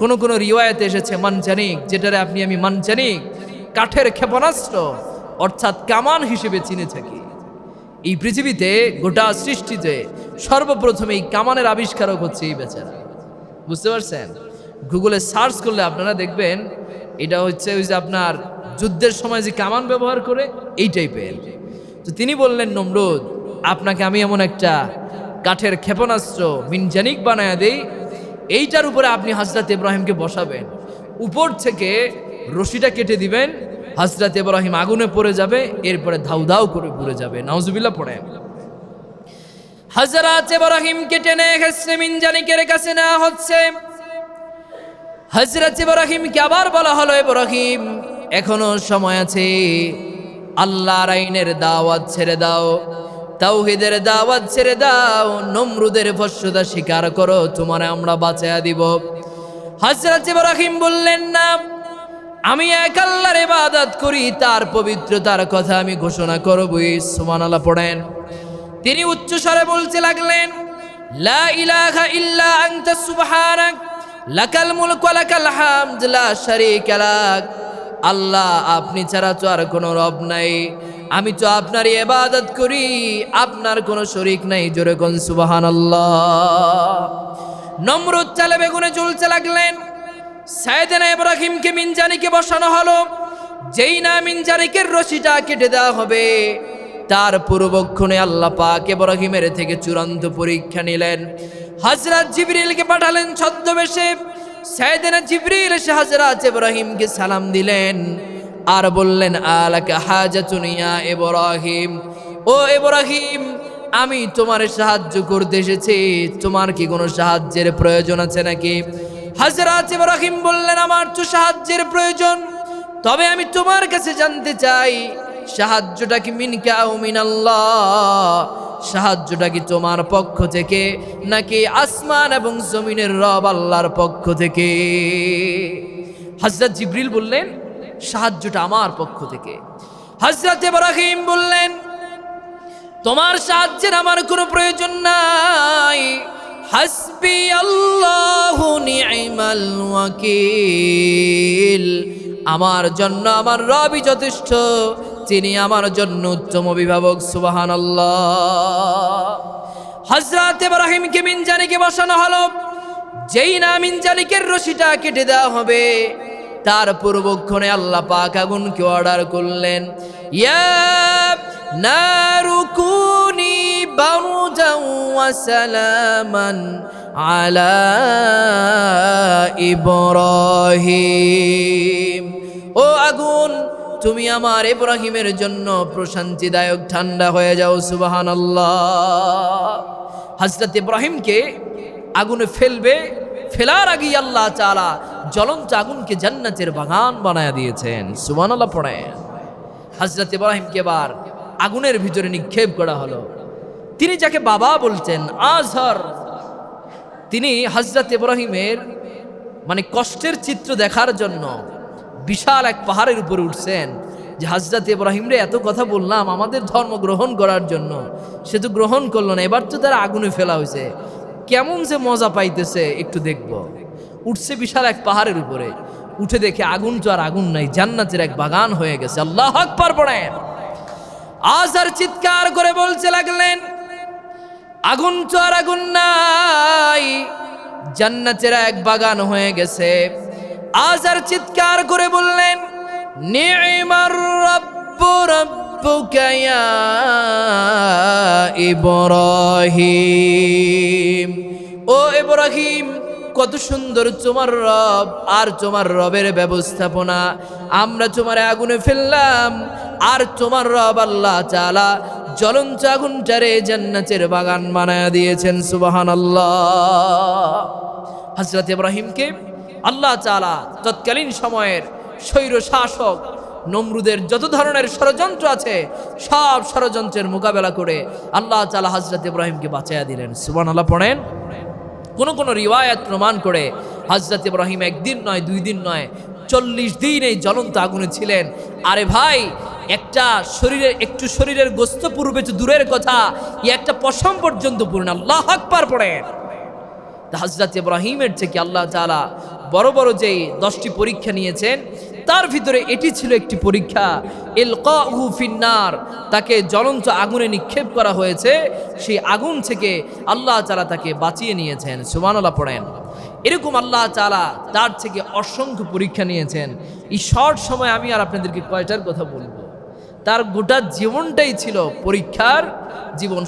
কোন কোন রিওয়ায়াতে এসেছে মানজানিক, যেটারে আমি মানজানিক কাঠের ক্ষেপণাস্ত্র অর্থাৎ কামান হিসেবে চিনে থাকি। এই পৃথিবীতে গোটা সৃষ্টিতে সর্বপ্রথম এই কামানের আবিষ্কারক হচ্ছে এই বেচারা। বুঝতে পারছেন? গুগলে সার্চ করলে আপনারা দেখবেন এটা হচ্ছে ওই যে আপনার যুদ্ধের সময় যে কামান ব্যবহার করে এই টাইপের। তো তিনি বললেন, নমরুদ, আপনাকে আমি এমন একটা কাঠের ক্ষেপণাস্ত্র মিনজানিক বানায়া দেই, এইটার উপরে আপনি হযরত ইব্রাহিমকে বসাবেন, উপর থেকে রশিটা কেটে দিবেন, হযরত ইব্রাহিম আগুনে পড়ে যাবে, এরপরে ধাউ ধাউ করে পুড়ে যাবে। নাউজুবিল্লাহ পড়েন। হযরত ইব্রাহিমকে টেনে এসে মিনজানিকের কাছে নেওয়া হচ্ছে। হযরত ইব্রাহিমকে আবার বলা হলো, ইব্রাহিম এখনো সময় আছে, আল্লাহর আইনের দাওয়াত ছেড়ে দাও, তাওহীদের দাওয়াত ছেড়ে দাও, নমরুদের ভস্মতা স্বীকার করো, তোমারে আমরা বাঁচায়া দিব। হযরত ইব্রাহিম বললেন, না, আমি এক আল্লাহর ইবাদত করি, তার পবিত্রতার কথা আমি ঘোষণা করবই। সুবহানাল্লাহ পড়েন। তিনি উচ্চ স্বরে বলতে লাগলেন, লা ইলাহা ইল্লা আনতা সুবহানাক লাকাল মুলকু ওয়া লাকাল হামদ লা শারীকা লাক। আল্লাহ, আপনি ছাড়া তো আর কোনো রব নাই, আমি তো আপনারই ইবাদত করি, আপনার কোনো শরীক নাই। জোরে কোন সুবহানাল্লাহ। নমরুদ চালে বেগুনে জ্বলতে লাগলেন। সাইয়েদনা ইব্রাহিমকে মিনজানিকে বসানো হলো। যেই না মিনজানিকের রশিটা কেটে দেওয়া হবে, তার পূর্বক্ষণে আল্লাহ পাক ইব্রাহিমের থেকে চূড়ান্ত পরীক্ষা নিলেন। হযরত জিবরিলকে পাঠালেন ছদ্মবেশে। সাইয়েদনা জিবরিল এসে হযরত ইব্রাহিমকে সালাম দিলেন আর বললেন, আলাকা হাজাতুন ইয়া ইব্রাহিম, ও ইব্রাহিম, আমি তোমার সাহায্য করতে এসেছি, তোমার কি কোনো সাহায্যের প্রয়োজন আছে নাকি? হযরত ইব্রাহিম বললেন, আমার তো সাহায্যের প্রয়োজন, তবে আমি তোমার কাছে জানতে চাই সাহায্যটা কি মিনকা ও মিনাল্লাহ? সাহায্যটা কি তোমার পক্ষ থেকে নাকি আসমান এবং জমিনের রব আল্লাহর পক্ষ থেকে? হযরত জিবরিল বললেন, সাহায্যটা আমার পক্ষ থেকে। হযরত ইব্রাহিম বললেন, তোমার সাহায্যের আমার কোনো প্রয়োজন নাই, হাসবি আল্লাহু নি'মাল ওয়াকিল, আমার জন্য আমার রবই যথেষ্ট, তিনি আমার জন্য উত্তম অভিভাবক। সুবহানাল্লাহ। হযরত ইব্রাহিমকে মিনজানিকে বসানো হলো। যেই না মিনজানিকের রশিটা কেটে দেওয়া হবে, তার পূর্বক্ষণে আল্লাহ পাক আগুনকে অর্ডার করলেন, ইয়া নারু কুনি বারদান ওয়া সালামান আলা ইব্রাহিম। ও আগুন, তুমি আমার ইব্রাহিমের জন্য প্রশান্তিদায়ক ঠান্ডা হয়ে যাও। সুবহানাল্লাহ। হযরত ইব্রাহিমকে আগুনে ফেলবে, ফেলার আগেই আল্লাহ তাআলা জ্বলন্ত আগুনকে জান্নাতের বাগান বানায়া দিয়েছেন। সুবহানাল্লাহ পড়েন। হযরত ইব্রাহিমকে এবার আগুনের ভিতরে নিক্ষেপ করা হলো। তিনি যাকে বাবা বলতেন, আজহর, তিনি হযরত ইব্রাহিমের কষ্টের চিত্র দেখার জন্য বিশাল এক পাহাড়ের উপরে উঠছেন, যে হযরত ইব্রাহিম রে এত কথা বললাম আমাদের ধর্ম গ্রহণ করার জন্য, সে তো গ্রহণ করলো না, এবার তো তারা আগুনে ফেলা হয়েছে, কেমন যে মজা পাইতেছে একটু দেখব। উঠছে বিশাল এক পাহাড়ের উপরে, উঠে দেখে আগুন তো আর আগুন নাই, জান্নাতের এক বাগান হয়ে গেছে। আল্লাহু আকবার পড়েন। আজার চিৎকার করে বলতে লাগলেন, আগুন তো আর আগুন নাই, জান্নাতের এক বাগান হয়ে গেছে। আজার চিৎকার করে বললেন, নি'মার রাব্বু রাব্বুকা ইয়া ইব্রাহিম। ও ইব্রাহিম, কত সুন্দর তোমার রব আর তোমার রবের ব্যবস্থাপনা। আমরা তোমার আগুনে ফেললাম, আর তোমার রব আল্লাহ তাআলা জ্বলন্ত আগুনটারে জান্নাতের বাগান বানায়া দিয়েছেন। সুবহানাল্লাহ। হযরত ইব্রাহিমকে আল্লাহ তাআলা তৎকালীন সময়ের স্বৈর শাসক নমরুদের যত ধরনের ষড়যন্ত্র আছে সব ষড়যন্ত্রের মোকাবেলা করে আল্লাহ তাআলা হযরত ইব্রাহিমকে বাঁচায়া দিলেন। সুবহানাল্লাহ পড়েন। কোন রিওয়ায়াত প্রমাণ করে হযরত ইব্রাহিম একদিন নয়, 2 দিন নয়, 40 দিন এই জ্বলন্ত আগুনে ছিলেন। আরে ভাই, একটা শরীরের গোস্ত পূর্বে তো দূরের কথা, একটা পশম পর্যন্ত পুরো না। আল্লাহু আকবার পড়েন। হযরত ইব্রাহিমের থেকে আল্লাহ তাআলা বড় বড় যেই 10টি পরীক্ষা নিয়েছেন, তার ভিতরে এটি ছিল একটি পরীক্ষা। ইলকাহু ফিন্নার, তাকে জ্বলন্ত আগুনে নিক্ষেপ করা হয়েছে, সেই আগুন থেকে আল্লাহ তাআলা তাকে বাঁচিয়ে নিয়েছেন। সুবহানাল্লাহ পড়েন। এরকম আল্লাহ তাআলা তার থেকে অসংখ্য পরীক্ষা নিয়েছেন। এই শর্ট সময় আমি আর আপনাদেরকে কয়টার কথা বলবো? তার গোটা জীবনটাই ছিল পরীক্ষার জীবন।